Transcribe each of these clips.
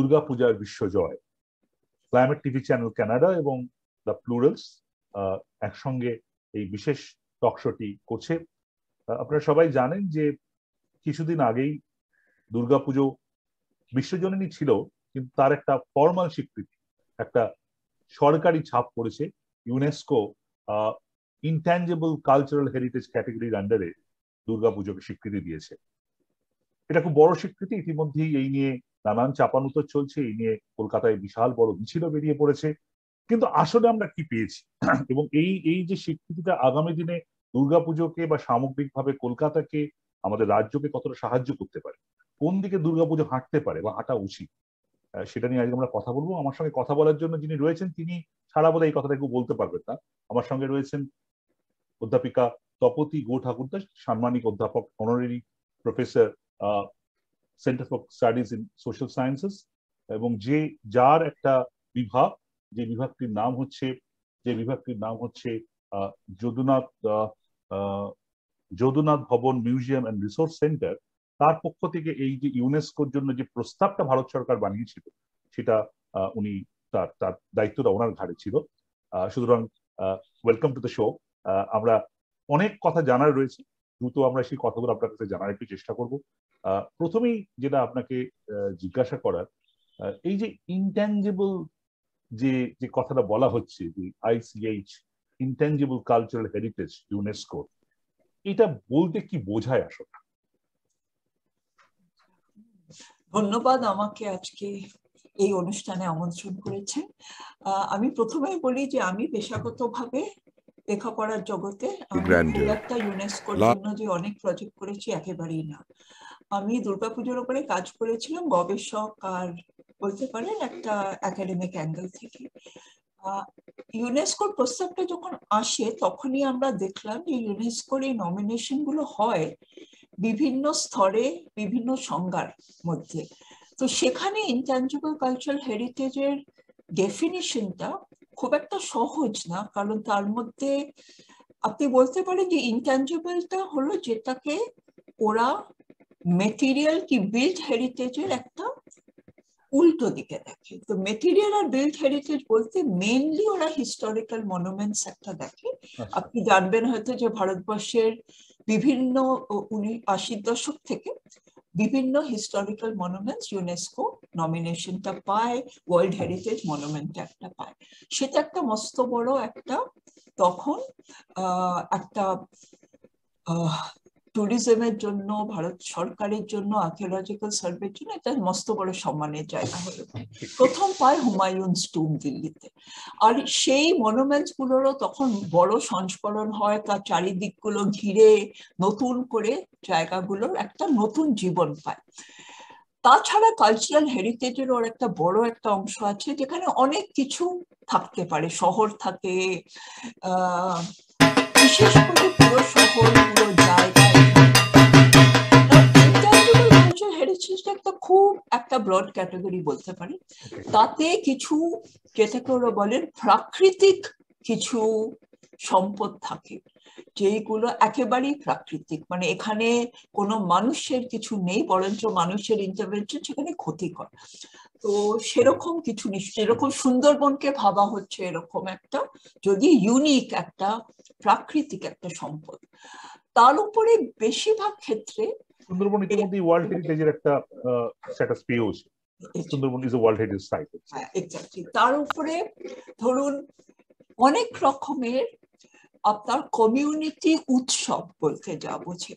দুর্গাপূজার বিশ্বজয়, climate TV channel Canada এবং the plurals একসঙ্গে এই বিশেষ টক শোটি করছে। আপনারা সবাই জানেন যে কিছুদিন আগেই দুর্গাপুজো বিশ্বজনীনই ছিল, কিন্তু তার একটা ফর্মাল স্বীকৃতি, একটা সরকারি ছাপ পড়েছে। ইউনেস্কো ইনট্যাঞ্জেবল কালচারাল হেরিটেজ ক্যাটেগরির আন্ডারে দুর্গাপুজোকে স্বীকৃতি দিয়েছে। এটা খুব বড় স্বীকৃতি। ইতিমধ্যেই এই নিয়ে নানান চাপানুতর চলছে, এই নিয়ে কলকাতায় বিশাল বড় মিছিলও বেরিয়ে পড়েছে। কিন্তু আসলে আমরা কি পেয়েছি এবং এই যে স্বীকৃতিটা আগামী দিনে দুর্গাপুজোকে বা সামগ্রিকভাবে কলকাতাকে, আমাদের রাজ্যকে কতটা সাহায্য করতে পারে, কোন দিকে দুর্গাপুজো হাঁটতে পারে বা হাঁটা উচিত, সেটা নিয়ে আজকে আমরা কথা বলবো। আমার সঙ্গে কথা বলার জন্য যিনি রয়েছেন তিনি সারা বলে এই কথাটা কেউ বলতে পারবেন না। আমার সঙ্গে রয়েছেন অধ্যাপিকা তপতী গো ঠাকুরদাস, সাম্মানিক অধ্যাপক, honorary professor, centre for studies in social sciences, এবং যার একটা বিভাগ, যে বিভাগটির নাম হচ্ছে যদুনাথ ভবন মিউজিয়াম অ্যান্ড রিসোর্স সেন্টার। তার পক্ষ থেকে এই যে ইউনেস্কোর জন্য যে প্রস্তাবটা ভারত সরকার বানিয়েছিল, সেটা উনি তার দায়িত্বটা ওনার ঘাড়ে ছিল। সুতরাং ওয়েলকাম টু দ্য শো। আমরা অনেক কথা জানার রয়েছে, দ্রুত আমরা সেই কথাগুলো আপনার কাছে জানার একটু চেষ্টা করব। প্রথমেই যেটা আপনাকে জিজ্ঞাসা করার, এই যে ইনট্যাঞ্জেবল যে কথাটা বলা হচ্ছে, যে ICH, intangible cultural heritage UNESCO, এটা বলতে কি বোঝায় আসলে? ধন্যবাদ আমাকে আজকে এই অনুষ্ঠানে আমন্ত্রণ করেছেন। আমি প্রথমেই বলি যে আমি পেশাগতভাবে লেখাপড়ার জগতে একটা ইউনেস্কোর জন্য যে অনেক প্রজেক্ট করেছি একেবারেই না। আমি দুর্গাপুজোর উপরে কাজ করেছিলাম গবেষক আর বলতে পারেন একটা একাডেমিক অ্যাঙ্গেল থেকে। ইউনেস্কোর প্রস্তাবটা যখন আসে তখনই আমরা দেখলাম যে ইউনেস্কোর এই নমিনেশন গুলো হয় বিভিন্ন স্তরে, বিভিন্ন সংজ্ঞার মধ্যে। তো সেখানে ইনট্যাঞ্জিবল কালচারাল হেরিটেজের ডেফিনিশনটা খুব একটা সহজ না, কারণ তার মধ্যে আপনি বলতে পারেন যে ইনট্যাঞ্জিবলটা হলো যেটাকে ওরা মেটেরিয়াল কি বিল্ড হেরিটেজের একটা উল্টো দিকে দেখে। তো মেটেরিয়াল আর বিল্ড হেরিটেজ বলতে মেইনলি ওরা হিস্টোরিক্যাল মনুমেন্টস একটা দেখে। আপনি জানবেন হয়তো যে ভারতবর্ষের বিভিন্ন 80-র দশক থেকে বিভিন্ন হিস্টোরিক্যাল মনুমেন্টস ইউনেস্কো নমিনেশনটা পায়, ওয়ার্ল্ড হেরিটেজ মনুমেন্ট একটা পায়। সেটা একটা মস্ত বড় একটা তখন একটা ট্যুরিজমের জন্য, ভারত সরকারের জন্য, আর্কিওলজিক্যাল সার্ভের জন্য এটা মস্ত বড় সম্মানের জায়গা হয়ে ওঠে। প্রথম পায় হুমায়ুনস টুম্ব দিল্লিতে। আর সেই মনুমেন্টস গুলোরও তখন বড় সংস্করণ হয়, তার চারিদিকগুলো ঘিরে নতুন করে জায়গাগুলোর একটা নতুন জীবন পায়। তাছাড়া কালচারাল হেরিটেজের ওর একটা বড় একটা অংশ আছে যেখানে অনেক কিছু থাকতে পারে। শহর থাকে, বিশেষ করে পুরো শহর, পুরো জায়গা। ইনট্যাঞ্জিবল কালচারাল হেরিটেজটা খুব একটা ব্রড ক্যাটাগরি বলতে পারি। তাতে কিছু যেটাকে ওরা বলেন প্রাকৃতিক কিছু সম্পদ থাকে, যেগুলো একেবারেই প্রাকৃতিক, মানে এখানে কোনো মানুষের কিছু নেই, বরঞ্চ মানুষের ইন্টারভেনশন সেখানে ক্ষতিকর। তো সেরকম কিছু নিশ্চয়, এরকম সুন্দরবনকে ভাবা হচ্ছে এরকম একটা যদি ইউনিক একটা প্রাকৃতিক একটা সম্পদ। তার উপরে বেশিরভাগ ক্ষেত্রে সুন্দরবন ইতিমধ্যে ওয়ার্ল্ড হেরিটেজের একটা স্ট্যাটাস পেয়েছে। Sundarban is a world heritage site. Exactly. তার উপরে ধরুন অনেক রকমের আপনার কমিউনিটি উৎসব বলতে যা বোঝে,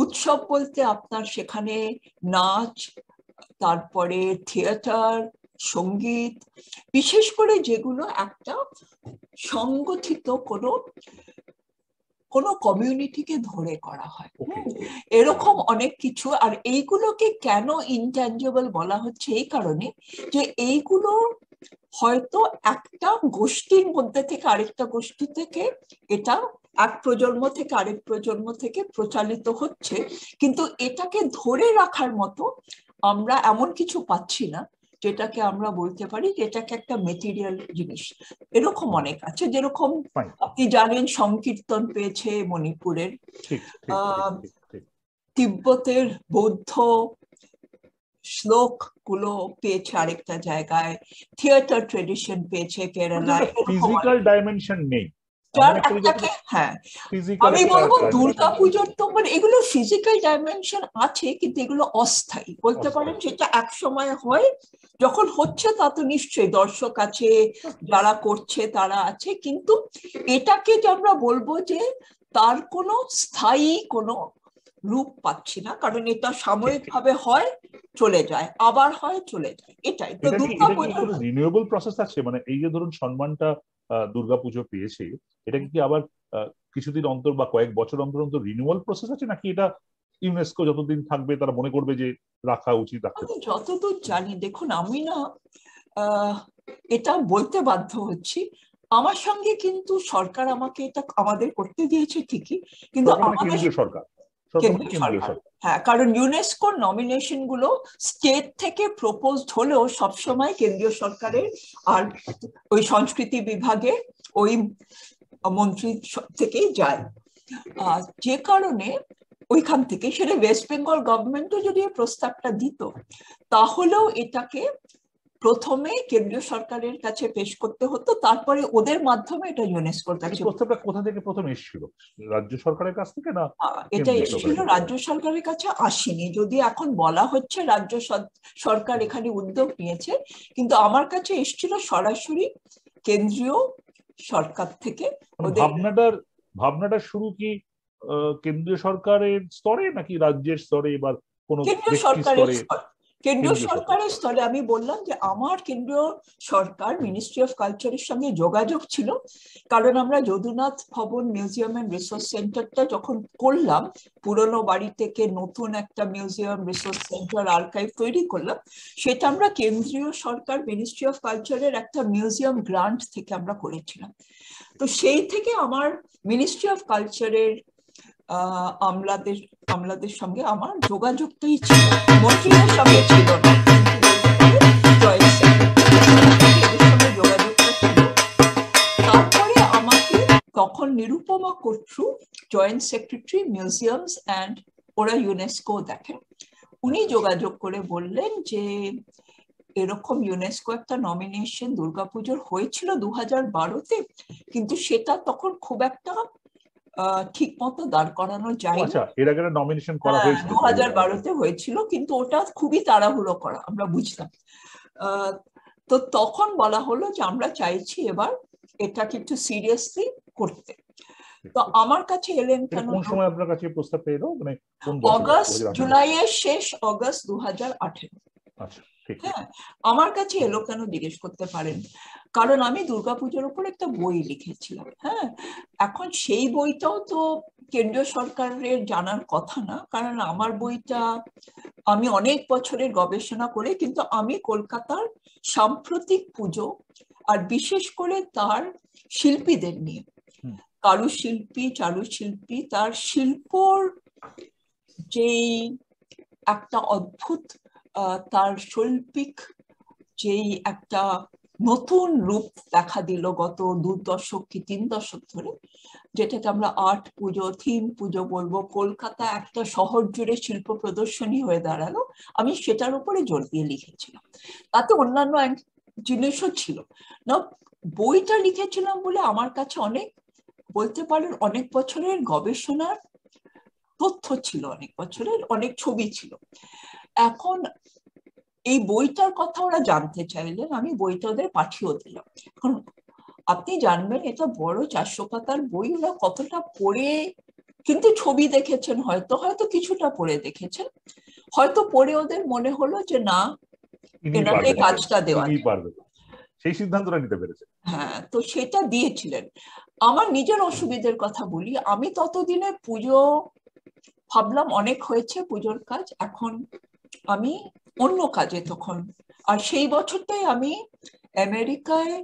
উৎসব বলতে আপনার সেখানে নাচ, তারপরে থিয়েটার, সঙ্গীত, বিশেষ করে যেগুলো একটা সংগঠিত কোনো কমিউনিটিকে ধরে করা হয়, এরকম অনেক কিছু। আর এইগুলোকে কেন ইনট্যাঞ্জিবল বলা হচ্ছে এই কারণে যে এইগুলো হয়তো একটা গোষ্ঠীর মধ্যে থেকে আরেকটা গোষ্ঠী থেকে, এটা এক প্রজন্ম থেকে আরেক প্রজন্ম থেকে প্রচালিত হচ্ছে, কিন্তু এটাকে ধরে রাখার মতো আমরা এমন কিছু পাচ্ছি না যেটাকে আমরা বলতে পারি যেটাকে একটা মেটেরিয়াল জিনিস। এরকম অনেক আছে, যেরকম আপনি জানেন সংকীর্তন পেয়েছে মণিপুরের, তিব্বতের বৌদ্ধ শ্লোক গুলো পেয়েছে আরেকটা জায়গায়, থিয়েটার ট্রেডিশন পেয়েছে কেরালায়, ফিজিক্যাল ডাইমেনশন নেই। হ্যাঁ আমি বলবো দুর্গাপুজোর তো মানে এগুলো ফিজিক্যাল ডাইমেনশন আছে, কিন্তু এগুলো অস্থায়ী বলতে পারেন। যেটা এক সময় হয়, যখন হচ্ছে তা তো নিশ্চয়ই দর্শক আছে, যারা করছে তারা আছে, কিন্তু এটাকে যে আমরা বলবো যে তার কোনো স্থায়ী কোনো রূপ পাচ্ছি না, কারণ এটা সাময়িক ভাবে হয়, চলে যায়, আবার হয়, চলে যায়, এটাই তো দুর্গাপুজোর রিনিউয়েবল প্রসেস আছে। মানে এই যে ধরুন সম্মানটা দুর্গাপুজো পেয়েছে, এটা কি আবার কিছুদিন অন্তর বা কয়েক বছর অন্তর অন্তর রিনিউয়াল প্রসেস আছে, নাকি এটা ইউনেস্কো যতদিন থাকবে তারা মনে করবে যে রাখা উচিত? আমি যতদূর জানি, দেখুন আমি না এটা বলতে বাধ্য হচ্ছি, আমার সঙ্গে কিন্তু সরকার আমাকে এটা আমাদের করতে দিয়েছে ঠিকই, কিন্তু কেন্দ্রীয় সরকার, হ্যাঁ, কারণ ইউনেস্কোর নমিনেশন গুলো স্টেট থেকে প্রপোজড হলেও সবসময় কেন্দ্রীয় সরকারের আর ওই সংস্কৃতি বিভাগে ওই মন্ত্রী থেকেই যায়, যে কারণে ওইখান থেকে সেটা ওয়েস্ট বেঙ্গল গভর্নমেন্টও যদি প্রস্তাবটা দিত, তাহলেও এটাকে প্রথমে কেন্দ্রীয় সরকারের কাছে পেশ করতে হতো, তারপরে ওদের মাধ্যমে এটা ইউনেস্কোর কাছে। প্রস্তাবটা কোথা থেকে প্রথমে এসেছিল? রাজ্য সরকারের কাছ থেকে না? এটা এসেছিল রাজ্য সরকারের কাছে, আসেনি। যদি এখন বলা হচ্ছে রাজ্য সরকার এখানে উদ্যোগ নিয়েছে, কিন্তু আমার কাছে এসেছিল সরাসরি কেন্দ্রীয় সরকার থেকে। ভাবনাটা শুরু কি কেন্দ্রীয় সরকারের স্তরে নাকি রাজ্যের স্তরে, এবার কোন কেন্দ্রীয় সরকারের স্তরে? আমি বললাম যে আমার কেন্দ্রীয় সরকার মিনিস্ট্রি অফ কালচারের সঙ্গে যোগাযোগ ছিল, কারণ আমরা যদুনাথ ভবন মিউজিয়াম এন্ড রিসোর্স সেন্টারটা যখন করলাম, পুরনো বাড়ি থেকে নতুন একটা মিউজিয়াম, রিসোর্স সেন্টার, আর্কাইভ তৈরি করলাম, সেটা আমরা কেন্দ্রীয় সরকার মিনিস্ট্রি অফ কালচারের একটা মিউজিয়াম গ্রান্ট থেকে আমরা করেছিলাম। তো সেই থেকে আমার মিনিস্ট্রি অফ কালচারের আমলাদের সঙ্গে আমার যোগাযোগটাই ছিল, মন্ত্রীদের সঙ্গে ছিল না, যোগাযোগটা ছিল। তারপরে আমাকে তখন Nirupama Kotru, joint secretary museums and, ওরা ইউনেস্কো দেখেন, উনি যোগাযোগ করে বললেন যে এরকম ইউনেস্কো একটা নমিনেশন দুর্গাপুজোর হয়েছিল 2012-তে, কিন্তু সেটা তখন খুব একটা ঠিক মতো দাঁড় করানো যায়নি। আচ্ছা, এর আগে নমিনেশন করা হয়েছিল 2012-তে হয়েছিল, কিন্তু ওটা খুবই তাড়াহুড়ো করা, আমরা বুঝলাম। তো তখন বলা হলো যে আমরা চাইছি এবার এটাকে একটু সিরিয়াসলি করতে। তো আমার কাছে এলেন কেন? কোন সময় আপনার কাছে প্রস্তাব পেলো? মানে অগাস্ট, জুলাইয়ের শেষ, অগাস্ট 2018। আচ্ছা, হ্যাঁ, আমার কাছে এলো কেন জিজ্ঞেস করতে পারেন, কারণ আমি দুর্গাপুজোর উপর একটা বই লিখেছিলাম। হ্যাঁ, এখন সেই বইটাও তো কেন্দ্রীয় সরকারের জানার কথা না, কারণ আমার বইটা আমি অনেক বছরের গবেষণা করে, কিন্তু আমি কলকাতার সাম্প্রতিক পুজো আর বিশেষ করে তার শিল্পীদের নিয়ে, কারুশিল্পী, চারুশিল্পী, তার শিল্পর যেই একটা অদ্ভুত, তার শৈল্পিক যেই একটা নতুন রূপ দেখা দিল গত 2 দশক কি 3 দশক ধরে, যেটাকে আমরা আর্ট পুজো, থিম পুজো বলবো, কলকাতা একটা শহর জুড়ে শিল্প প্রদর্শনী হয়ে দাঁড়ালো, আমি সেটার উপরে জোর দিয়ে লিখেছিলাম। তাতে অন্যান্য জিনিসও ছিল না, বইটা লিখেছিলাম বলে আমার কাছে অনেক, বলতে পারেন অনেক বছরের গবেষণার তথ্য ছিল, অনেক বছরের অনেক ছবি ছিল। এখন এই বইটার কথা ওরা জানতে চাইলেন, আমি বইটা ওদের পাঠিয়েও দিলাম। এখন আপনি জানবেন এটা বড় 400 পাতার বই, ওরা কতটা পড়ে, কিন্তু ছবি দেখেছেন হয়তো, হয়তো কিছুটা পড়ে দেখেছেন, হয়তো পড়ে ওদের মনে হলো যে না, এনাকে কাজটা দেওয়া পারবে, সেই সিদ্ধান্তটা নিতে পেরেছে। হ্যাঁ, তো সেটা দিয়েছিলেন। আমার নিজের অসুবিধার কথা বলি, আমি ততদিনে পুজো ভাবলাম অনেক হয়েছে পুজোর কাজ, এখন আমি অন্য কাজে তখন, আর সেই বছরটাই আমি আমেরিকায়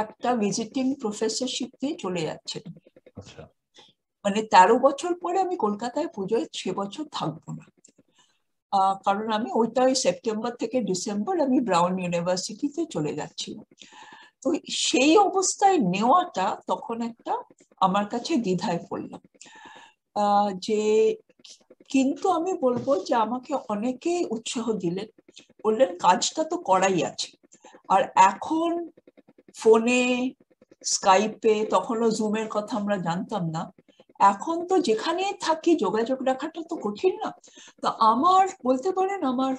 একটা ভিজিটিং প্রফেসরশিপ দিয়ে চলে যাচ্ছিলাম। মানে 13 বছর পরে আমি কলকাতায় পুজোয় 6 বছর থাকবো না, কারণ আমি ওইটা ওই সেপ্টেম্বর থেকে ডিসেম্বর আমি ব্রাউন ইউনিভার্সিটিতে চলে যাচ্ছিলাম। তো সেই অবস্থায় নেওয়াটা তখন একটা আমার কাছে দ্বিধায় পড়লাম, যে কিন্তু আমি বলবো যে আমাকে অনেকেই উৎসাহ দিলেন, বললেন কাজটা তো করাই আছে। আর এখন ফোনে, স্কাইপে, তখনও জুমের কথা আমরা জানতাম না, এখন তো যেখানে থাকি যোগাযোগ রাখাটা তো কঠিন না। তো আমার বলতে পারেন আমার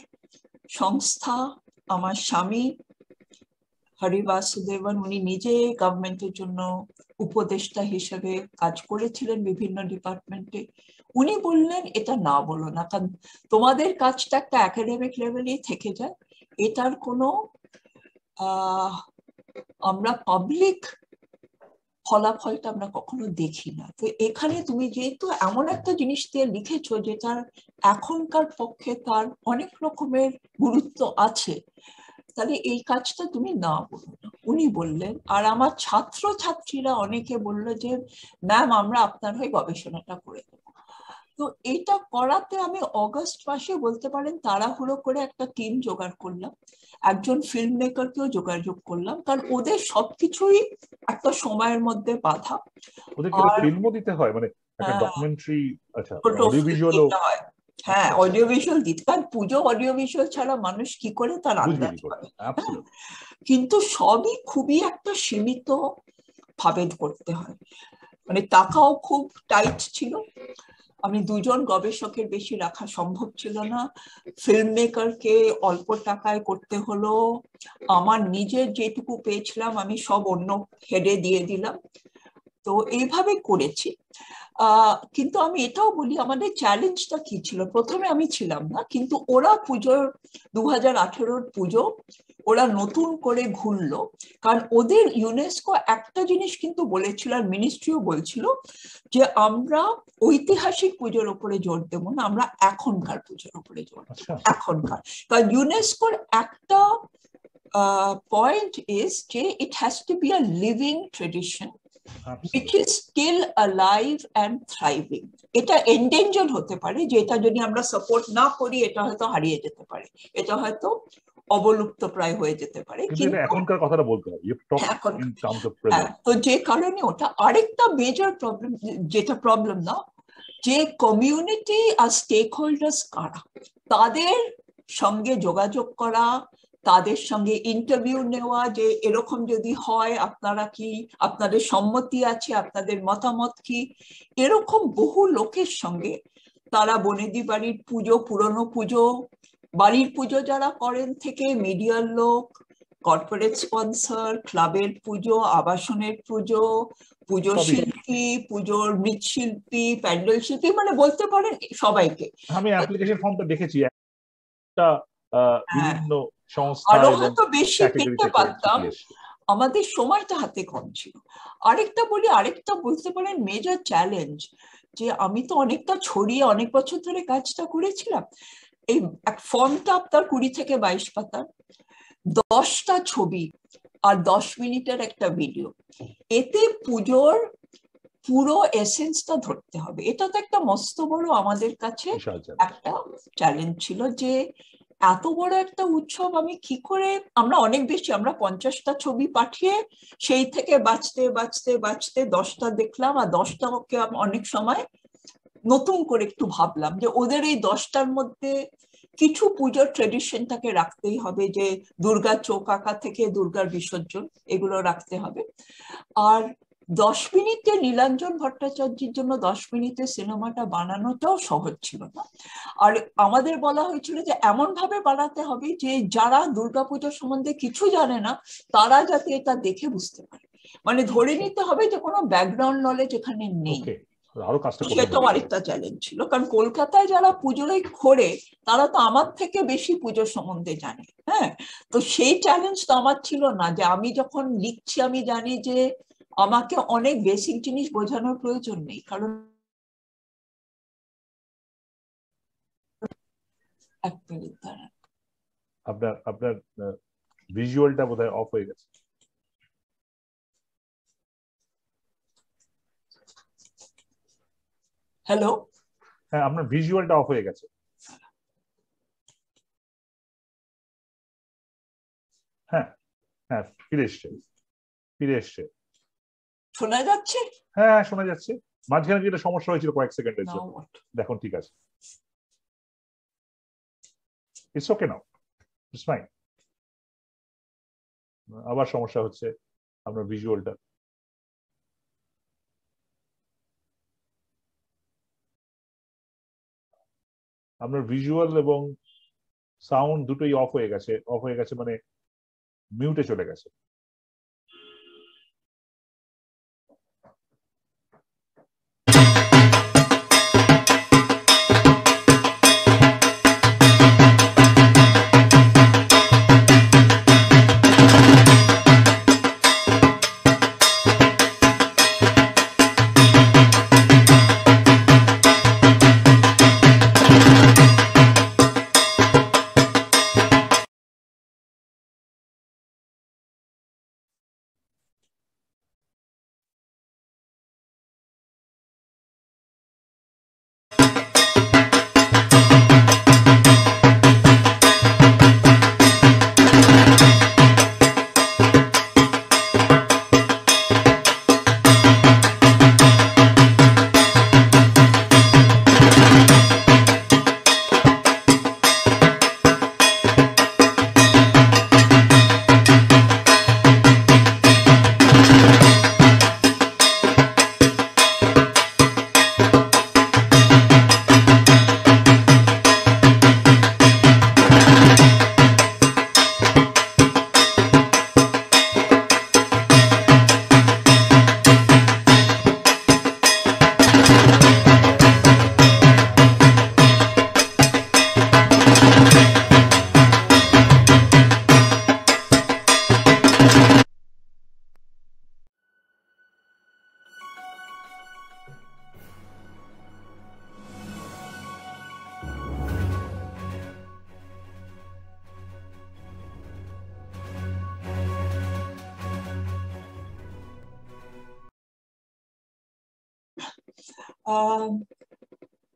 সংস্থা, আমার স্বামী হরি বাসুদেবন, উনি নিজে গভর্নমেন্টের জন্য উপদেষ্টা হিসেবে কাজ করেছিলেন বিভিন্ন ডিপার্টমেন্টে। উনি বললেন এটা না বলো না, কারণ তোমাদের কাজটা একটা একাডেমিক লেভেলেই থেকে যায়, এটার কোনো আমরা পাবলিক ফলাফলটা আমরা কখনো দেখি না। তো এখানে তুমি যেহেতু এমন একটা জিনিস দিয়ে লিখেছো যেটার এখনকার পক্ষে তার অনেক রকমের গুরুত্ব আছে, তাহলে এই কাজটা তুমি না বলো না। উনি বললেন। আর আমার ছাত্র ছাত্রীরা অনেকে বললো যে ম্যাম আমরা আপনার হয়ে গবেষণাটা করে দেবো। তো এটা করাতে আমি অগস্ট মাসে বলতে পারেন তাড়াহুড়ো করে একটা টিম জোগাড় করলাম, একজন ফিল্ম মেকারকেও যোগাযোগ করলাম, কারণ ওদের সবকিছুই একটা সময়ের মধ্যে বাধা। ওদেরকে ফিল্মও দিতে হয়, মানে একটা ডকুমেন্টারি, আচ্ছা অডিও ভিজুয়ালও? হ্যাঁ, অডিও ভিজুয়াল দিতে, কারণ পুজো অডিও ভিজুয়াল ছাড়া মানুষ কি করে তার আন্দাজ পাবে। কিন্তু সবই খুবই একটা সীমিত ভাবে করতে হয়, মানে টাকাও খুব টাইট ছিল। আমি দুজন গবেষকের বেশি রাখা সম্ভব ছিল না, ফিল্ম মেকারকে অল্প টাকায় করতে হলো, আমার নিজের যেটুকু পেয়েছিলাম আমি সব অন্য হেডে দিয়ে দিলাম। তো এইভাবে করেছি। কিন্তু আমি এটাও বলি আমাদের চ্যালেঞ্জটা কি ছিল। প্রথমে আমি ছিলাম না, কিন্তু ওরা পুজোর 2018 পুজো ওরা নতুন করে ঘুরলো, কারণ ওদের ইউনেস্কো একটা জিনিস কিন্তু বলেছিল, আর মিনিস্ট্রিও বলছিল যে আমরা ঐতিহাসিক পুজোর উপরে জোর দেবো না, আমরা এখনকার পুজোর উপরে জোর দেবো। এখনকার, কারণ ইউনেস্কোর একটা পয়েন্ট ইজ যে it has to be a living tradition which is still alive and thriving. এটা endangered হতে পারে, যে এটা যদি আমরা সাপোর্ট না করি এটা হয়তো হারিয়ে যেতে পারে, এটা হয়তো অবলুপ্ত প্রায় হয়ে যেতে পারে, কিন্তু এখনকার কথাটা বলতে হবে। তো যে কারণে ওটা আরেকটা মেজর প্রবলেম, যেটা প্রবলেম না, যে কমিউনিটি আর স্টেক হোল্ডার্স কারা, তাদের সঙ্গে যোগাযোগ করা, তাদের সঙ্গে ইন্টারভিউ নেওয়া, যে এরকম যদি হয় আপনারা কি, আপনাদের সম্মতি আছে, আপনাদের মতামত কি, এরকম বহু লোকের সঙ্গে, তারা বনেদি বাড়ির পুজো, পুরনো পুজো, বাড়ির পুজো যারা করেন থেকে মিডিয়ার লোক, কর্পোরেট স্পন্সর, ক্লাবের পুজো, আবাসনের পুজো, পুজো শিল্পী, পুজোর মৃৎশিল্পী, প্যান্ডেল শিল্পী, মানে বলতে পারেন সবাইকে। আমি অ্যাপ্লিকেশন ফর্মটা দেখেছি, একটা বিভিন্ন সংস্থা আরো হয়তো বেশি পেতে পারতাম, আমাদের সময়টা হাতে কম ছিল। আরেকটা বলি, আরেকটা বলতে পারেন মেজর চ্যালেঞ্জ, যে আমি তো অনেকটা ছড়িয়ে অনেক বছর ধরে কাজটা করেছিলাম। এই ফর্মটা আপনার 20 থেকে 22 পাতা, 10টা ছবি আর 10 মিনিটের একটা ভিডিও, এতে পুজোর পুরো এসেন্সটা ধরতে হবে। এটা তো একটা মস্ত বড় আমাদের কাছে একটা চ্যালেঞ্জ ছিল, যে এত বড় একটা উৎসব আমি কি করে, আমরা অনেক বেশি, আমরা 50টা ছবি পাঠিয়ে সেই থেকে বাঁচতে বাঁচতে বাঁচতে 10টা দেখলাম, আর 10টাকে অনেক সময় নতুন করে একটু ভাবলাম যে ওদের এই 10টার মধ্যে কিছু পুজোর ট্রেডিশনটাকে রাখতেই হবে, যে দুর্গার চোখ আঁকা থেকে দুর্গার বিসর্জন, এগুলো রাখতে হবে। আর 10 মিনিটে নীলাঞ্জন ভট্টাচার্যের জন্য 10 মিনিটে সিনেমাটা বানানোটাও সহজ ছিল না। আর আমাদের বলা হয়েছিল যে এমন ভাবে বানাতে হবে যে যারা দুর্গাপূজার সম্বন্ধে কিছু জানে না তারা যাতে এটা দেখে বুঝতে পারে, মানে ধরে নিতে হবে যে কোনো ব্যাকগ্রাউন্ড নলেজ এখানে নেই। সেটাও আরেকটা চ্যালেঞ্জ ছিল, কারণ কলকাতায় যারা পুজোয় ঘোরে তারা তো আমার থেকে বেশি পুজোর সম্বন্ধে জানে। হ্যাঁ, তো সেই চ্যালেঞ্জ তো আমার ছিল না, যে আমি যখন লিখছি আমি জানি যে আমাকে অনেক বেসিক জিনিস বোঝানোর প্রয়োজন নেই, কারণ এক মিনিট দাঁড়ান, আপনার ভিজুয়ালটা বোধহয় অফ হয়ে গেছে। হ্যালো, হ্যাঁ আপনার ভিজুয়ালটা অফ হয়ে গেছে। হ্যাঁ হ্যাঁ, ফিরে এসছে। শোনা যাচ্ছে? হ্যাঁ শোনা যাচ্ছে। মাঝখানে যেটা সমস্যা হয়েছিল কয়েক সেকেন্ডের জন্য, দেখুন ঠিক আছে, it's okay now, it's fine. আবার সমস্যা হচ্ছে আপনার ভিজুয়ালটা। আপনার ভিজুয়াল এবং সাউন্ড দুটোই অফ হয়ে গেছে মানে মিউটে চলে গেছে।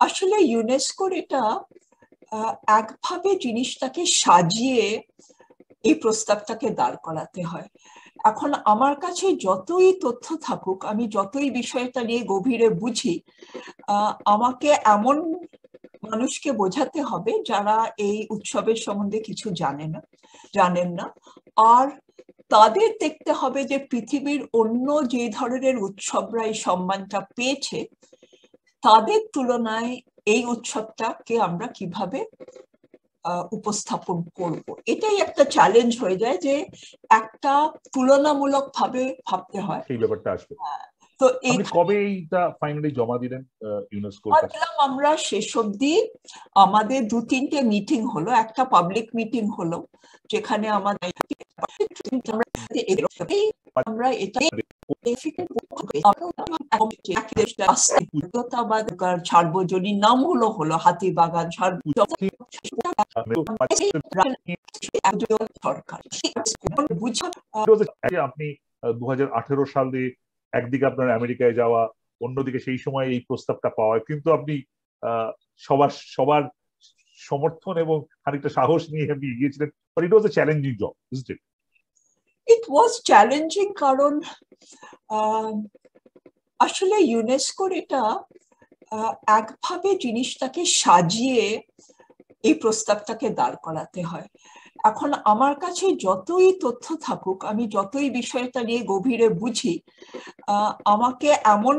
আসলে ইউনেস্কোর এটা একভাবে জিনিসটাকে সাজিয়ে এই প্রস্তাবটাকে দাঁড় করাতে হয়। এখন আমার কাছে যতই তথ্য থাকুক, আমি যতই বিষয়টা নিয়ে গভীরে বুঝি, আমাকে এমন মানুষকে বোঝাতে হবে যারা এই উৎসবের সম্বন্ধে কিছু জানেন না, আর তাদের দেখতে হবে যে পৃথিবীর অন্য যে ধরনের উৎসবরা এই সম্মানটা পেয়েছে তাদের তুলনায় এই উৎসবটাকে আমরা কিভাবে উপস্থাপন করব। এটাই একটা চ্যালেঞ্জ হয়ে যায় যে একটা তুলনামূলক ভাবে ভাবতে হয়। সেই ব্যাপারটা আসবে। তো কবে এইটা ফাইনালি জমা দিলেন ইউনেস্কোর কাছে? আমরা শেষ অবধি আমাদের 2-3টে মিটিং হলো, একটা পাবলিক মিটিং হলো যেখানে আমাদের আমরা এটা সার্বজনীন নামগুলো হলো হাতিবাগান, আপনি 2018 সালে একদিকে আপনার আমেরিকায় যাওয়া, অন্যদিকে সেই সময় এই প্রস্তাবটা পাওয়া, কিন্তু আপনি সবার সমর্থন এবং খানিকটা সাহস নিয়ে আপনি এগিয়েছিলেন, but it was a challenging job, isn't it? It was challenging, কারণ আসলে ইউনেস্কোর এটা একভাবে জিনিসটাকে সাজিয়ে এই প্রস্তাবটাকে দাঁড় করাতে হয়। এখন আমার কাছে যতই তথ্য থাকুক, আমি যতই বিষয়টা নিয়ে গভীরে বুঝি, আমাকে এমন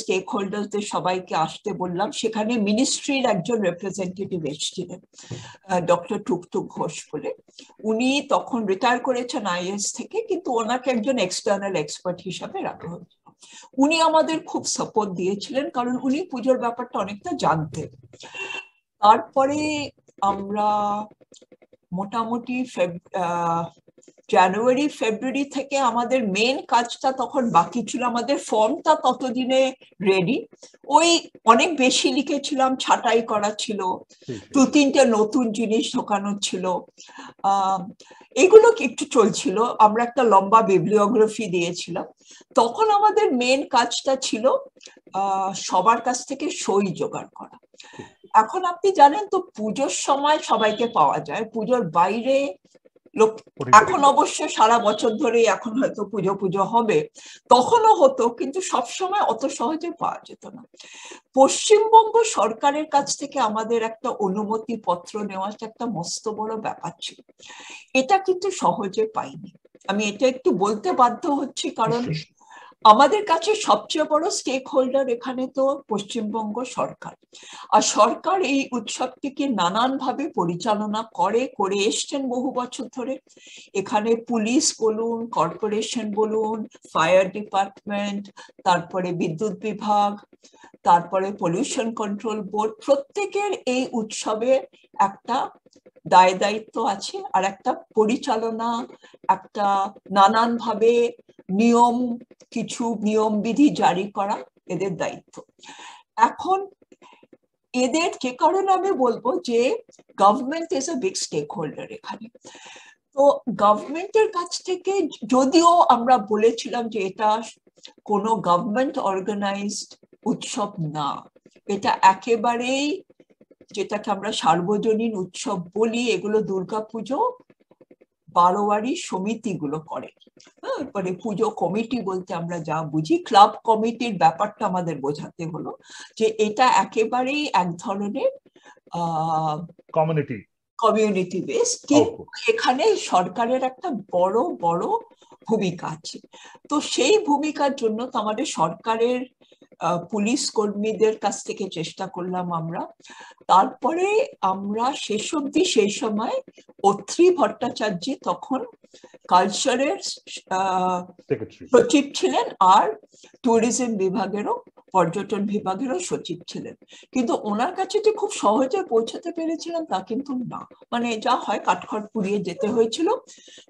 স্টেক হোল্ডারদের সবাইকে আসতে বললাম। সেখানে মিনিস্ট্রির একজন রিপ্রেজেন্টেটিভ এসেছিলেন, ডক্টর টুকটুক ঘোষ বলে। উনি তখন রিটায়ার করেছেন আইএস থেকে, কিন্তু ওনাকে একজন এক্সটার্নাল এক্সপার্ট হিসাবে রাখা হয়েছিল। উনি আমাদের খুব সাপোর্ট দিয়েছিলেন, কারণ উনি পুজোর ব্যাপারটা অনেকটা জানতেন। তারপরে আমরা মোটামুটি জানুয়ারি ফেব্রুয়ারি থেকে আমাদের মেন কাজটা তখন বাকি ছিল। আমাদের ফর্মটা ততদিনে রেডি, ওই অনেক বেশি লিখেছিলাম, ছাঁটাই করা ছিল, 2-3টে নতুন জিনিস ঢোকানো ছিল, এগুলো একটু চলছিল। আমরা একটা লম্বা বিবলিওগ্রাফি দিয়েছিলাম। তখন আমাদের মেন কাজটা ছিল সবার কাছ থেকে সই জোগাড় করা। এখন আপনি জানেন তো পুজোর সময় সবাইকে পাওয়া যায়, পুজোর বাইরে এখন অবশ্য সারা বছর ধরে এখন হয়তো পুজো পুজো হবে, তখনও হতো, কিন্তু সবসময় অত সহজে পাওয়া যেত না। পশ্চিমবঙ্গ সরকারের কাছ থেকে আমাদের একটা অনুমতি পত্র নেওয়া একটা মস্ত বড় ব্যাপার ছিল, এটা কিন্তু সহজে পাইনি। আমি এটা একটু বলতে বাধ্য হচ্ছি, কারণ আমাদের কাছে সবচেয়ে বড় স্টেক হোল্ডার এখানে তো পশ্চিমবঙ্গ সরকার, আর সরকার এই উৎসবটিকে নানানভাবে পরিচালনা করে এসছেন বহু বছর ধরে। এখানে পুলিশ বলুন, কর্পোরেশন বলুন, ফায়ার ডিপার্টমেন্ট, তারপরে বিদ্যুৎ বিভাগ, তারপরে পলিউশন কন্ট্রোল বোর্ড, প্রত্যেকের এই উৎসবে একটা দায় দায়িত্ব আছে, আর একটা পরিচালনা, একটা নানানভাবে কিছু নিয়ম বিধি জারি করা এদের দায়িত্ব। এখন এদের যে কারণে আমি বলবো যে government is a big stakeholder এখানে। তো গভর্নমেন্টের কাছ থেকে, যদিও আমরা বলেছিলাম যে এটা কোনো গভর্নমেন্ট অর্গানাইজড উৎসব না, এটা একেবারেই যেটাকে আমরা সার্বজনীন উৎসব বলি, এগুলো দুর্গাপুজো বারোয়ারি সমিতিগুলো করে। মানে পুজো কমিটি বলতে আমরা যা বুঝি, ক্লাব কমিটির ব্যাপারটা আমাদের বোঝাতে হলো যে এটা একেবারেই এক ধরনের কমিউনিটি বেস, কিন্তু এখানে সরকারের একটা বড় বড় ভূমিকা আছে। তো সেই ভূমিকার জন্য তো আমাদের সরকারের পুলিশ কর্মীদের কাছ থেকে চেষ্টা করলাম আমরা। তারপরে আমরা শেষ অবধি সেই সময় অত্রি ভট্টাচার্য তখন কালচারের সচিব ছিলেন, আর ট্যুরিজম বিভাগেরও, পর্যটন বিভাগেরও সচিব ছিলেন। কিন্তু ওনার কাছে যে খুব সহজে পৌঁছাতে পেরেছিলাম তা কিন্তু না, মানে যা হয় কাঠখড় পুড়িয়ে যেতে হয়েছিল।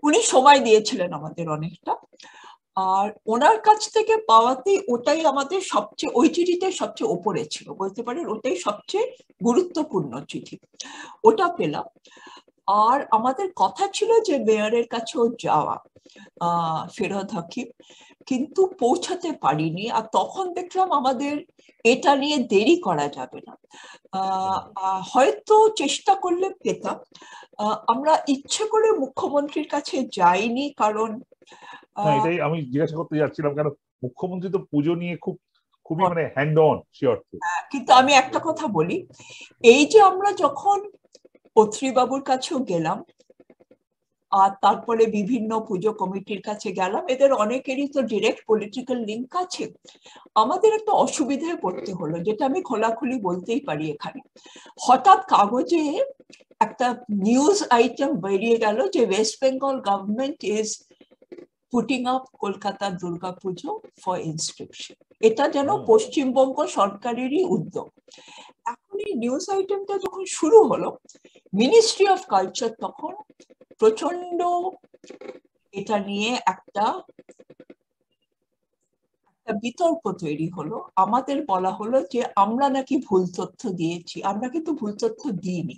উনি সময় দিয়েছিলেন আমাদের অনেকটা, আর ওনার কাছ থেকে পাওয়াতেই ওটাই আমাদের সবচেয়ে, ওই চিঠিতে সবচেয়ে ওপরে ছিল বলতে পারেন, ওটাই সবচেয়ে গুরুত্বপূর্ণ চিঠি, ওটা পেলাম। আর আমাদের কথা ছিল যে মেয়রের কাছেও যাওয়া, ফিরহাদ হাকিম, কিন্তু পৌঁছাতে পারিনি। আর তখন দেখলাম আমাদের এটা নিয়ে দেরি করা যাবে না, হয়তো চেষ্টা করলে পেতাম। আমরা ইচ্ছে করে মুখ্যমন্ত্রীর কাছে যাইনি, কারণ এটাই আমি জিজ্ঞাসা করতে যাচ্ছিলাম, কারণ মুখ্যমন্ত্রী তো পুজো নিয়ে খুবই মানে হ্যান্ড অন সে অর্থে। কিন্তু আমি একটা কথা বলি, এই যে আমরা যখন অত্রি বাবুর কাছেও গেলাম, আর তারপরে বিভিন্ন পুজো কমিটির কাছে গেলাম, এদের অনেকেরই তো ডিরেক্ট পলিটিক্যাল লিঙ্ক আছে। আমাদের একটা অসুবিধায় পড়তে হলো, যেটা আমি খোলাখুলি বলতেই পারি এখানে। হঠাৎ কাগজে একটা নিউজ আইটেম বেরিয়ে গেল যে West Bengal government is putting up Kolkata Durga Puja for inscription. এটা যেন পশ্চিমবঙ্গ সরকারেরই উদ্যোগ। এখন এই নিউজ আইটেমটা যখন শুরু হলো, মিনিস্ট্রি অফ কালচার তখন প্রচন্ড এটা নিয়ে একটা বিতর্ক তৈরি হলো। আমাদের বলা হলো যে আমরা নাকি ভুল তথ্য দিয়েছি, আমরা কিন্তু ভুল তথ্য দিইনি।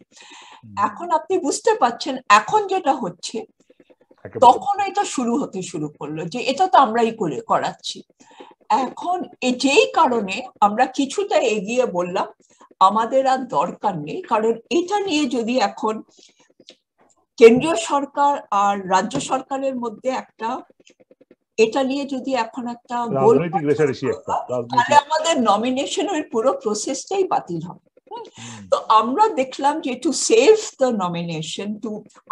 এখন আপনি বুঝতে পারছেন এখন যেটা হচ্ছে, তখন এটা শুরু করলো যে এটা তো আমরাই করাচ্ছি। এখন যেই কারণে আমরা কিছুটা এগিয়ে বললাম আমাদের আর দরকার নেই, কারণ এটা নিয়ে যদি এখন কেন্দ্রীয় সরকার আর রাজ্য সরকারের মধ্যে একটা, এটা নিয়ে যদি এখন একটা তাহলে আমাদের নমিনেশনের পুরো প্রসেসটাই বাতিল হবে। তো আমরা দেখলাম যে টু সেভ দ্য নমিনেশন,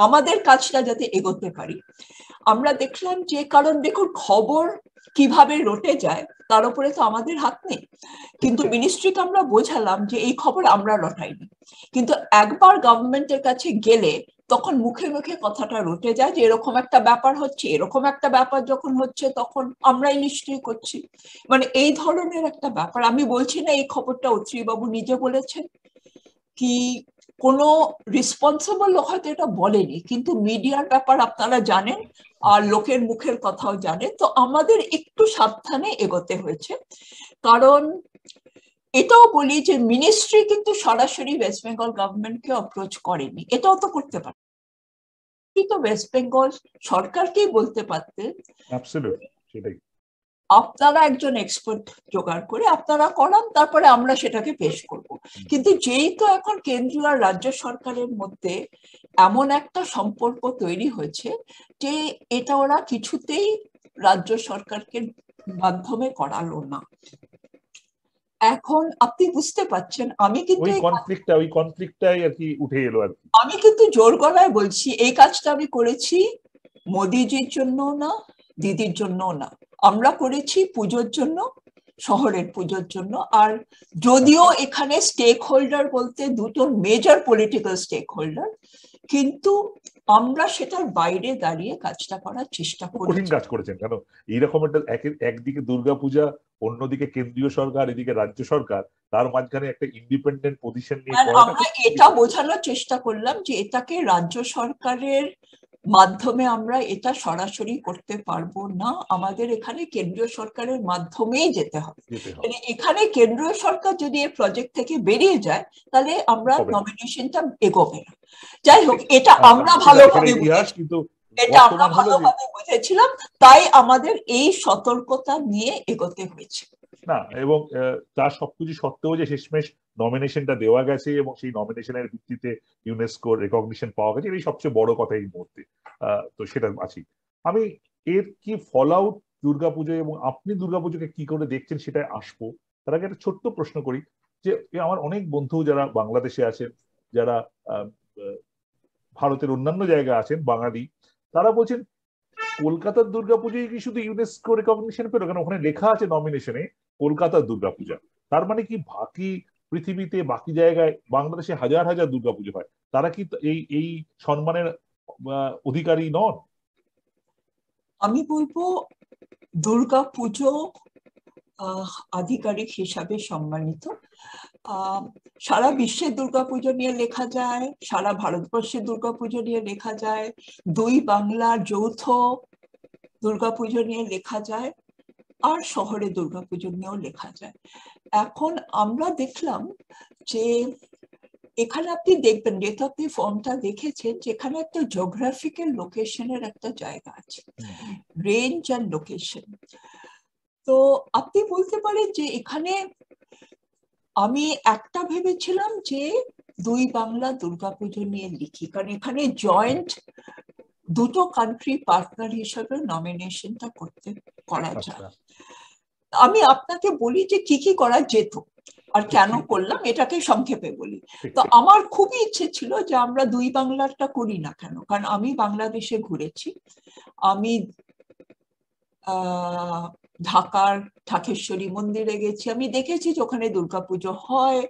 আমাদের কাজটা যাতে এগোতে পারি, আমরা দেখলাম যে, কারণ দেখুন খবর কিভাবে রটে যায় তার উপরে তো আমাদের হাত নেই, কিন্তু মিনিস্ট্রিকে আমরা বোঝালাম যে এই খবর আমরা রটাইনি। কিন্তু একবার গভর্নমেন্টের কাছে গেলে তখন মুখে মুখে কথাটা রটে যায় যে এরকম একটা ব্যাপার হচ্ছে, এরকম একটা ব্যাপার যখন হচ্ছে তখন আমরাই নিশ্চয়ই করছি, মানে এই ধরনের একটা ব্যাপার। আমি বলছি না এই খবরটা অত্রি বাবু নিজে বলেছেন, কি কোনো রেসপন্সিবল লোক হয়তো এটা বলেনি, কিন্তু মিডিয়ার ব্যাপার আপনারা জানেন, আর লোকের মুখের কথাও জানেন। তো আমাদের একটু সাবধানে এগোতে হয়েছে, কারণ এটাও বলি যে মিনিস্ট্রি কিন্তু সরাসরি ওয়েস্ট বেঙ্গল গভর্নমেন্টকে অ্যাপ্রোচ করেনি, এটাও তো করতে পারে, তো ওয়েস্ট বেঙ্গল সরকারকেই বলতে পারতেন আপনারা একজন এক্সপার্ট জোগাড় করে আপনারা করান, তারপরে আমরা সেটাকে পেশ করব। কিন্তু যেহেতু এখন কেন্দ্রীয় আর রাজ্য সরকারের মধ্যে এমন একটা সম্পর্ক তৈরি হয়েছে যে এটা ওরা কিছুতেই রাজ্য সরকারকে মাধ্যমে করালো না। এখন আপনি বুঝতে পারছেন, আমি কিন্তু ওই কনফ্লিক্টটাই আর কি উঠে এলো আর কি। আমি কিন্তু জোর গলায় বলছি এই কাজটা আমি করেছি মোদিজির জন্য না, দিদির জন্য না, আমরা করেছি পুজোর জন্য, শহরের পুজোর জন্য। আর যদিও এখানে স্টেক হোল্ডার বলতে দুটো মেজর পলিটিক্যাল স্টেক হোল্ডার, কিন্তু আমরা সেটার বাইরে দাঁড়িয়ে কাজটা করার চেষ্টা করি। কঠিন কাজ করেছেন, কারণ এইরকম একটা একদিকে দুর্গাপূজা, অন্যদিকে কেন্দ্রীয় সরকার, এদিকে রাজ্য সরকার, তার মাঝখানে একটা ইন্ডিপেন্ডেন্ট পজিশন নিয়ে আমরা এটা বোঝানোর চেষ্টা করলাম যে এটাকে রাজ্য সরকারের মাধ্যমে আমরা এটা সরাসরি করতে পারবো না, আমাদের এখানে কেন্দ্রীয় সরকারের মাধ্যমেই যেতে হবে। এখানে কেন্দ্রীয় সরকার যদি এই প্রজেক্ট থেকে বেরিয়ে যায় তাহলে আমরা নমিনেশনটা এগোবে না। যাই হোক, এটা আমরা ভালোভাবে বুঝেছিলাম, তাই আমাদের এই সতর্কতা নিয়ে এগোতে হয়েছে না। এবং তার সবকিছু সত্ত্বেও যে শেষমেশ নমিনেশনটা দেওয়া গেছে এবং সেই নমিনেশনের ভিত্তিতে ইউনেস্কো রেকগনিশন পাওয়া গেছে, এই সবচেয়ে বড় কথা এই মুহূর্তে। তো সেটা আছি। আমি এর কি ফল আউট দুর্গাপুজো এবং আপনি দুর্গাপুজোকে কি করে দেখছেন সেটাই আসবো। তার আগে একটা ছোট্ট প্রশ্ন করি, যে আমার অনেক বন্ধু যারা বাংলাদেশে আছেন, যারা ভারতের অন্যান্য জায়গায় আছেন বাঙালি, তারা বলছেন কলকাতার দুর্গাপুজোই কি শুধু ইউনেস্কো রেকগনিশন পেল? কেন ওখানে লেখা আছে নমিনেশনে কলকাতার দুর্গাপূজা। তার মানে কি বাকি পৃথিবীতে, বাকি জায়গায়, বাংলাদেশে হাজার হাজার দুর্গাপুজো হয়, তারা কি এই সম্মানের অধিকারী নন? আমি বলবো দুর্গাপুজো আধিকারিক হিসাবে সম্মানিত। সারা বিশ্বের দুর্গাপুজো নিয়ে লেখা যায়, সারা ভারতবর্ষের দুর্গাপুজো নিয়ে লেখা যায়, দুই বাংলার যৌথ দুর্গাপুজো নিয়ে লেখা যায়, আর শহরে দুর্গাপুজো নিয়েও লেখা যায়। এখন আমরা দেখলাম যে এখানে আপনি দেখবেন, যেহেতু আপনি ফর্মটা দেখেছেন, যেখানে একটা জিওগ্রাফিক্যাল লোকেশনের একটা জায়গা আছে, রেঞ্জ অ্যান্ড লোকেশন। তো আপনি বলতে পারেন যে এখানে আমি একটা ভেবেছিলাম যে দুই বাংলা দুর্গাপুজো নিয়ে লিখি, কারণ এখানে জয়েন্ট দুটো কান্ট্রি পার্টনার হিসেবে নমিনেশনটা করা যায়। আমি আপনাকে বলি যে কি কি করা যেত আর কেন করলাম, এটাকে সংক্ষেপে বলি। তো আমার খুবই ইচ্ছে ছিল যে আমরা দুই বাংলারটা করি না কেন, কারণ আমি বাংলাদেশে ঘুরেছি, আমি ঢাকার ঢাকেশ্বরী মন্দিরে গেছি, আমি দেখেছি যে ওখানে দুর্গাপুজো হয়।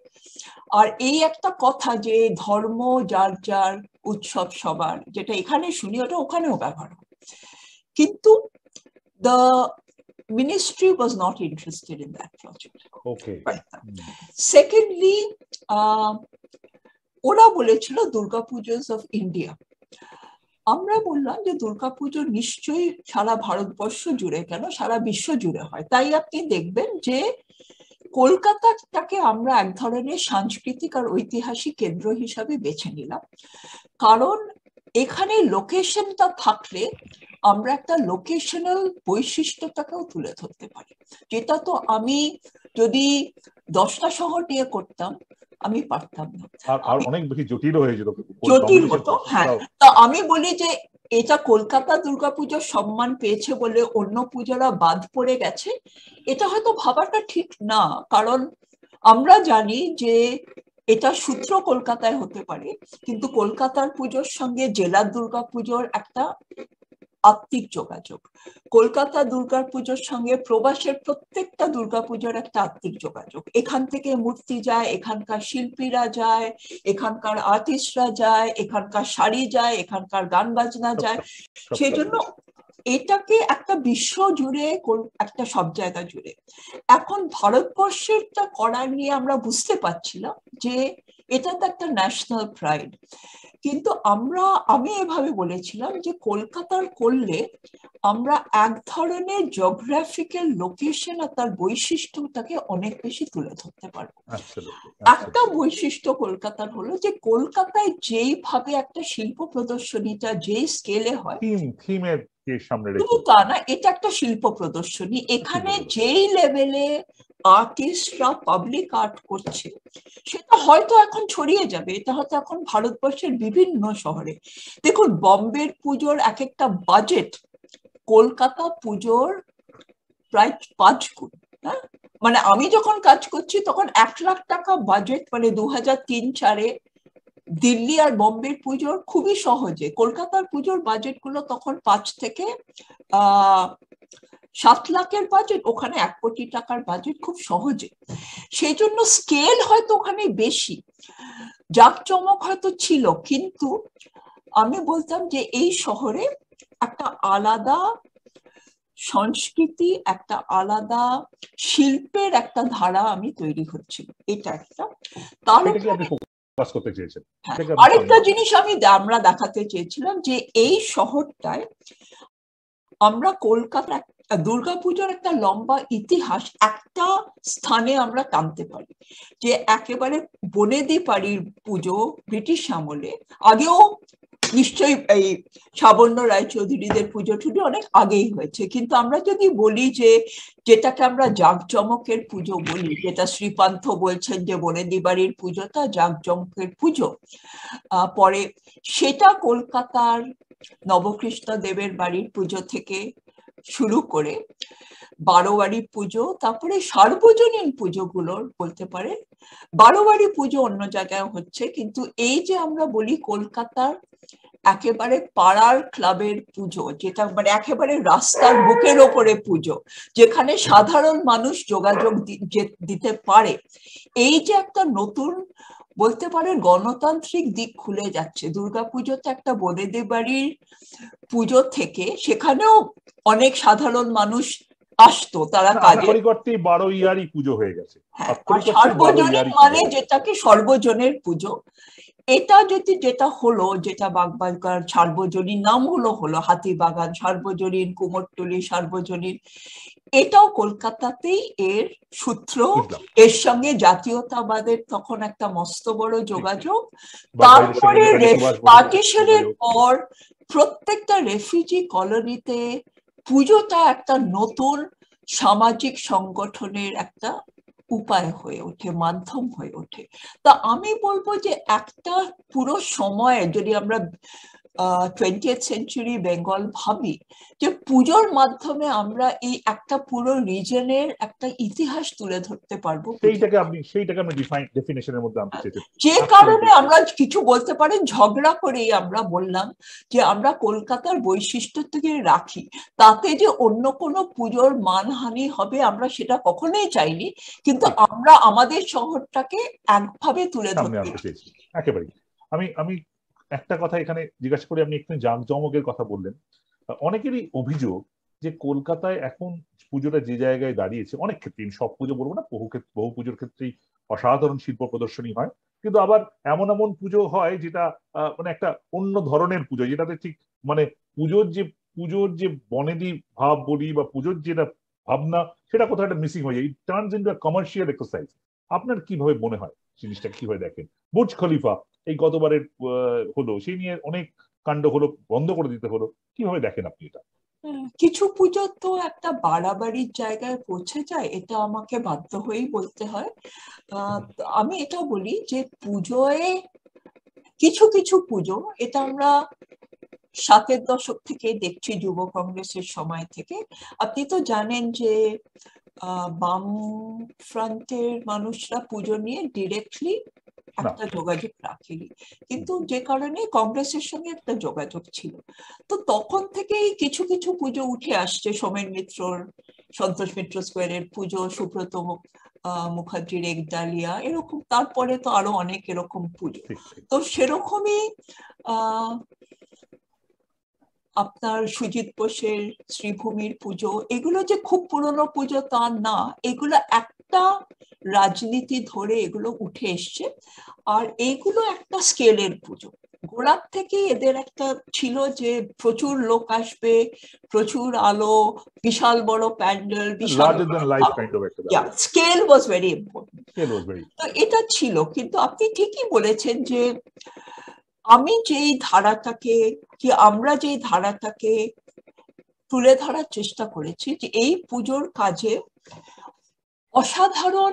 আর এই একটা কথা যে ধর্ম যার যার, উৎসব সবার, যেটা এখানে শুনি ওটা ওখানেও ব্যবহার হয়, কিন্তু the ministry was not interested in that project. Okay. Secondly, ওরা বলেছিল দুর্গাপুজোস অফ ইন্ডিয়া। আমরা বললাম যে দুর্গাপুজো নিশ্চয়ই সারা ভারতবর্ষ জুড়ে, কেন সারা বিশ্ব জুড়ে হয়। তাই আপনি দেখবেন যে কলকাতাটাকে আমরা এক ধরনের সাংস্কৃতিক আর ঐতিহাসিক কেন্দ্র হিসাবে বেছে নিলাম, কারণ এখানে লোকেশনটা থাকলে আমরা একটা লোকেশনাল বৈশিষ্ট্যটাকেও তুলে ধরতে পারি, যেটা তো আমি যদি 10টা শহর নিয়ে করতাম আমি পারতাম না, আর অনেক বেশি জটিল হয়ে যেত। জটিল হতো। হ্যাঁ, তা আমি বলি যে এটা কলকাতা দুর্গাপুজোর সম্মান পেয়েছে বলে অন্য পুজোরা বাদ পড়ে গেছে, এটা হয়তো ভাবাটা ঠিক না, কারণ আমরা জানি যে এটা সূত্র কলকাতায় হতে পারে, কিন্তু কলকাতার পুজোর সঙ্গে জেলার দুর্গাপুজোর একটা আত্মিক যোগাযোগ, কলকাতা দুর্গাপুজোর সঙ্গে প্রবাসের প্রত্যেকটা দুর্গাপুজোর একটা আত্মিক যোগাযোগ। এখান থেকে মূর্তি যায়, এখানকার শিল্পীরা যায়, এখানকার আর্টিস্টরা যায়, এখানকার শাড়ি যায়, এখানকার গান বাজনা যায়। সেই জন্য এটাকে একটা বিশ্ব জুড়ে, একটা সব জায়গা জুড়ে। এখন ভারতবর্ষেরটা করার নিয়ে আমরা বুঝতে পারছিলাম যে এটা তো একটা ন্যাশনাল প্রাইড, কিন্তু আমি এভাবে বলেছিলাম যে কলকাতার করলে আমরা এক ধরনের জিওগ্রাফিক্যাল লোকেশন আর তার বৈশিষ্ট্যটাকে অনেক বেশি তুলে ধরতে পারবো। একটা বৈশিষ্ট্য কলকাতার হলো যে কলকাতায় যেইভাবে একটা শিল্প প্রদর্শনীটা যেই স্কেলে হয়, কে সামনে রেখে। শুধু তা না, এটা একটা শিল্প প্রদর্শনী। এখানে যেই লেভেলে আর্টিস্টরা পাবলিক আর্ট করছে সেটা হয়তো এখন ছড়িয়ে যাবে, এটা হয়তো এখন ভারতবর্ষের বিভিন্ন শহরে। দেখুন, বম্বের পুজোর এক একটা বাজেট কলকাতা পুজোর প্রায় 5 গুণ। হ্যাঁ, মানে আমি যখন কাজ করছি তখন 1 লাখ টাকা বাজেট, মানে 2003-04-এ দিল্লি আর বম্বের পুজোর খুবই সহজে। কলকাতার পুজোর বাজেট গুলো তখন 5 থেকে 7 লাখের বাজেট, ওখানে 1 কোটি টাকার বাজেট খুব সহজে। সেই জন্য স্কেল হয়তো ওখানে বেশি, জাঁকজমক হয়তো ছিল, কিন্তু আমি বলতাম যে এই শহরে একটা আলাদা সংস্কৃতি, একটা আলাদা শিল্পের একটা ধারা আমি তৈরি হচ্ছিল, এটা একটা। তার আরেকটা জিনিস আমরা দেখাতে চেয়েছিলাম যে এই শহরটায় আমরা কলকাতা দুর্গাপুজোর একটা লম্বা ইতিহাস একটা স্থানে আমরা টানতে পারি। যে একেবারে বনেদি বাড়ির পুজো ব্রিটিশ আমলে, আগেও নিশ্চয়ই এই সাবর্ণ রায়চৌধুরীদের পুজো টুজো অনেক আগেই হয়েছে, কিন্তু আমরা যদি বলি যে যেটাকে আমরা জাঁকজমকের পুজো বলি, যেটা শ্রীপান্থ বলছেন যে বনেদি বাড়ির পুজোটা জাঁকজমকের পুজো, পরে সেটা কলকাতার নবকৃষ্ণ দেবের বাড়ির পুজো থেকে শুরু করে বারোয়ারি পুজো, তারপরে সার্বজনীন পুজোগুলোর বলতে পারে। বারোয়ারি পুজো অন্য জায়গায় হচ্ছে, কিন্তু এই যে আমরা বলি কলকাতার একেবারে পাড়ার ক্লাবের পুজো, যেটা মানে একেবারে রাস্তার বুকের ওপরে পুজো, যেখানে সাধারণ মানুষ যোগাযোগ দিতে পারে, এই যে একটা নতুন বলতে পারে গণতান্ত্রিক দিক খুলে যাচ্ছে। দুর্গাপুজোতে একটা বনেদি বাড়ির পুজো থেকে সেখানেও অনেক সাধারণ মানুষ আসতো, তারা কাজে বারোয়ারি পুজো হয়ে গেছে। সার্বজনীন মানে যেটাকে সর্বজনের পুজো, এটা যদি যেটা হলো, যেটা বাগবাজার সার্বজনীন নামগুলো হলো, হাতিবাগান সার্বজনীন, কুমোরটুলি সার্বজনীন, এটাও কলকাতাতেই এর সূত্র। এর সঙ্গে জাতীয়তাবাদের তখন একটা মস্ত বড় যোগাযোগ। তারপরে পার্টিশনের পর প্রত্যেকটা রেফিউজি কলোনিতে পুজোটা একটা নতুন সামাজিক সংগঠনের একটা উপায় হয়ে ওঠে, মাধ্যম হয়ে ওঠে। তা আমি বলবো যে একটা পুরো সময়ে যদি আমরা 20th সেঞ্চুরি বেঙ্গল ভাবি, যে পুজোর মাধ্যমে আমরা এই একটা পুরো রিজনের একটা ইতিহাস তুলে ধরতে পারবো। যে কারণে আমরা কিছু বলতে পারেন ঝগড়া করেই আমরা বললাম যে আমরা কলকাতার বৈশিষ্ট্য থেকে রাখি, তাতে যে অন্য কোনো পুজোর মানহানি হবে আমরা সেটা কখনোই চাইনি, কিন্তু আমরা আমাদের শহরটাকে একভাবে তুলে ধরতে চেয়েছি। একেবারে। আমি একটা কথা এখানে জিজ্ঞাসা করি, আপনি একটু জাঁকজমকের কথা বললেন। অনেকেরই অভিযোগ যে কলকাতায় এখন পুজোটা যে জায়গায় দাঁড়িয়েছে, অনেক ক্ষেত্রে, সব পুজো বলবো না, বহু পুজোর ক্ষেত্রেই অসাধারণ শিল্প প্রদর্শনী হয়, কিন্তু আবার এমন এমন পুজো হয় যেটা মানে একটা অন্য ধরনের পুজো, যেটাতে ঠিক মানে পুজোর যে বনেদি ভাব বলি বা পুজোর যেটা ভাবনা, সেটা কোথাও একটা মিসিং হয়ে যায়। It turns into a commercial exercise. আপনার কিভাবে মনে হয় জিনিসটা, কিভাবে দেখেন? বুর্জ খলিফা এই গতবারের হলো, সেই নিয়ে অনেক কাণ্ড হলো, বন্ধ করে দিতে হলো, কিভাবে দেখেন আপনি এটা? কিছু পুজো তো একটা বাড়াবাড়ির জায়গায় পৌঁছে যায়, এটা আমাকে বাধ্য হয়েই বলতে হয়। আমি এটা বলি যে পুজোয় কিছু কিছু পুজো, এটা আমরা 7-এর দশক থেকে দেখছি, যুব কংগ্রেসের সময় থেকে। আপনি তো জানেন যে বাম ফ্রন্টের মানুষরা পুজো নিয়ে ডিরেক্টলি একটা যোগাযোগ রাখেনি, কিন্তু যে কারণে কংগ্রেসের সঙ্গে একটা যোগাযোগ ছিল। তো তখন থেকেই কিছু কিছু পুজো উঠে আসছে, সোমেন মিত্রর সন্তোষ মিত্র স্কোয়ারের পুজো, সুব্রত মুখার্জির একডালিয়া, এরকম। তারপরে তো আরো অনেক এরকম পুজো। তো সেরকমই আপনার সুজিত বোসের শ্রীভূমির পুজো, এগুলো যে খুব পুরনো পুজো তা না, এগুলো একটা রাজনীতি ধরে এগুলো উঠে এসছে, আর এইগুলো একটা স্কেলের পুজো। গোড়ার থেকে এদের একটা ছিল যে প্রচুর লোক আসবে, প্রচুর আলো, বিশাল বড় প্যান্ডেল, বিশাল স্কেল ওয়াজ ভেরি ইম্পর্টেন্ট। তো এটা ছিল, কিন্তু আপনি ঠিকই বলেছেন যে আমরা যেই ধারাটাকে তুলে ধরার চেষ্টা করেছি যে এই পুজোর কাজে অসাধারণ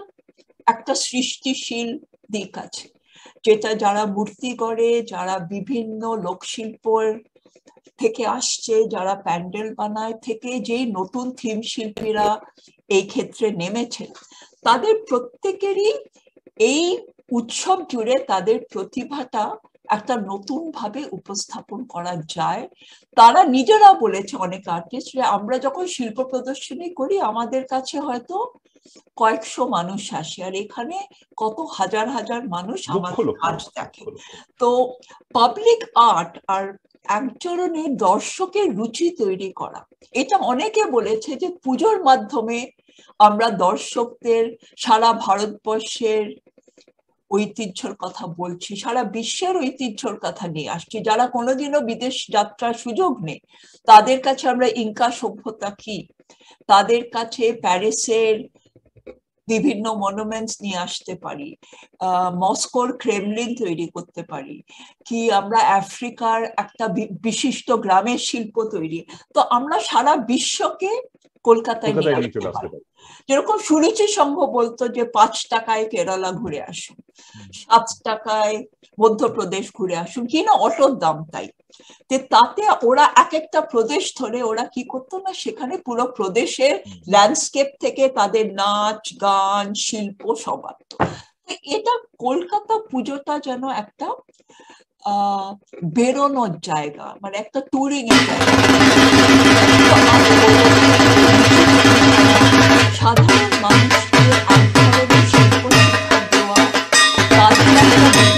একটা সৃষ্টিশীল দিক আছে, যেটা যারা মূর্তি গড়ে, যারা বিভিন্ন লোকশিল্পর থেকে আসছে, যারা প্যান্ডেল বানায়, থেকে যেই নতুন থিম শিল্পীরা এই ক্ষেত্রে নেমেছেন, তাদের প্রত্যেকেরই এই উৎসব জুড়ে তাদের প্রতিভাটা একটা নতুন ভাবে উপস্থাপন করা যায়। তারা নিজেরা বলেছে, অনেক আর্টিস্ট, আমরা যখন শিল্প প্রদর্শনী করি আমাদের কাছে হয়তো কয়েকশো মানুষ আসে, আর এখানে কত হাজার হাজার মানুষ আমাদের কাজ দেখে। তো পাবলিক আর্ট আর এক ধরনের দর্শকের রুচি তৈরি করা, এটা অনেকে বলেছে যে পুজোর মাধ্যমে আমরা দর্শকদের সারা ভারতবর্ষের ঐতিহ্যর কথা বলছি, সারা বিশ্বের ঐতিহ্যর কথা নিয়ে আসছি। যারা কোনোদিনও বিদেশ যাত্রার সুযোগ নেই তাদের কাছে আমরা ইনকা সভ্যতা কি, তাদের কাছে প্যারিসের বিভিন্ন মনুমেন্টস নিয়ে আসতে পারি, মস্কোর ক্রেমলিন তৈরি করতে পারি, কি আমরা আফ্রিকার একটা বিশিষ্ট গ্রামের শিল্প তৈরি, তো আমরা সারা বিশ্বকে কলকাতায় নিয়ে আসতে পারি। যেরকম সুরুচি সংঘ বলতো যে 5 টাকায় কেরালা ঘুরে আসুন, 7 টাকায় মধ্যপ্রদেশ ঘুরে আসুন, কি না অটোর দাম তাই। তাতে ওরা এক একটা প্রদেশ ধরে ওরা কি করতো না, সেখানে পুরো প্রদেশের ল্যান্ডস্কেপ থেকে তাদের নাচ গান শিল্প সব আনতো। এটা কলকাতা পুজোটা যেন একটা বেরোনোর জায়গা, মানে একটা ট্যুরিং এর জায়গা। সাধারণ মানুষকে এক ধরনের শিল্প শিক্ষা দেওয়া, তাদের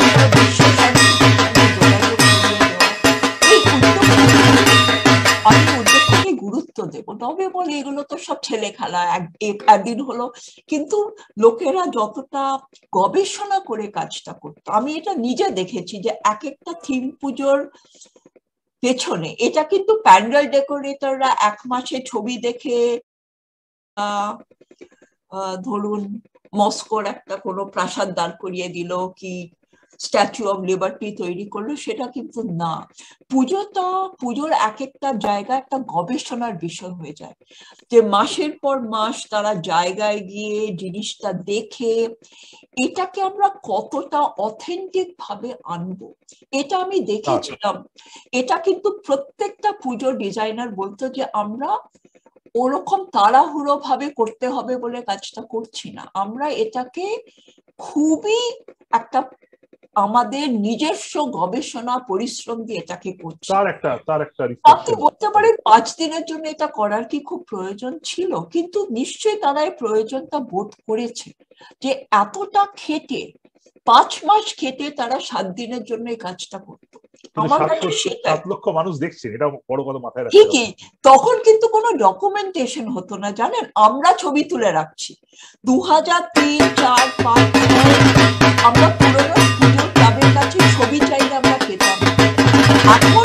একটা বিশ্ব আমি উদ্যোগটাকে গুরুত্ব দেবো। তবে বলে এগুলো তো সব ছেলে খেলা, একদিন হলো, কিন্তু লোকেরা যতটা গবেষণা করে কাজটা করতো, আমি এটা নিজে দেখেছি যে এক একটা থিম পুজোর পেছনে, এটা কিন্তু প্যান্ডেল ডেকোরেটররা 1 মাসে ছবি দেখে, ধরুন মস্কোর একটা কোনো প্রাসাদ দাঁড় করিয়ে দিল কি স্ট্যাচু অফ লিবার্টি তৈরি করলো, সেটা কিন্তু না। পুজোর এক একটা জায়গা একটা গবেষণার বিষয় হয়ে যায়, যে মাসের পর মাস তারা জায়গায় গিয়ে জিনিসটা দেখে এটাকে আমরা কতটা অথেন্টিক ভাবে আনবো, এটা আমি দেখেছিলাম। এটা কিন্তু প্রত্যেকটা পুজোর ডিজাইনার বলতো যে আমরা ওরকম তাড়াহুড়ো ভাবে করতে হবে বলে কাজটা করছি না, আমরা এটাকে খুবই একটা আমাদের নিজস্ব গবেষণা পরিশ্রম দিয়ে এটাকে করছি। আপনি বলতে পারেন 5 দিনের জন্য এটা করার কি খুব প্রয়োজন ছিল, কিন্তু নিশ্চয়ই তারা এই প্রয়োজনটা বোধ করেছে যে এতটা খেটে 5 মাস খেটে তারা 7 দিনের জন্য এই কাজটা করতো। আমার কাছে 7 লক্ষ মানুষ দেখছেন, এটা বড় কথা মাথায় রাখতে হবে। ঠিকই, তখন কিন্তু কোনো ডকুমেন্টেশন হতো না, জানেন, আমরা ছবি তুলে রাখছি 2003, 4, 5 আমরা পুরোনো পুজোর ক্লাবের কাছে ছবি চাইলে আমরা পেতাম। এখন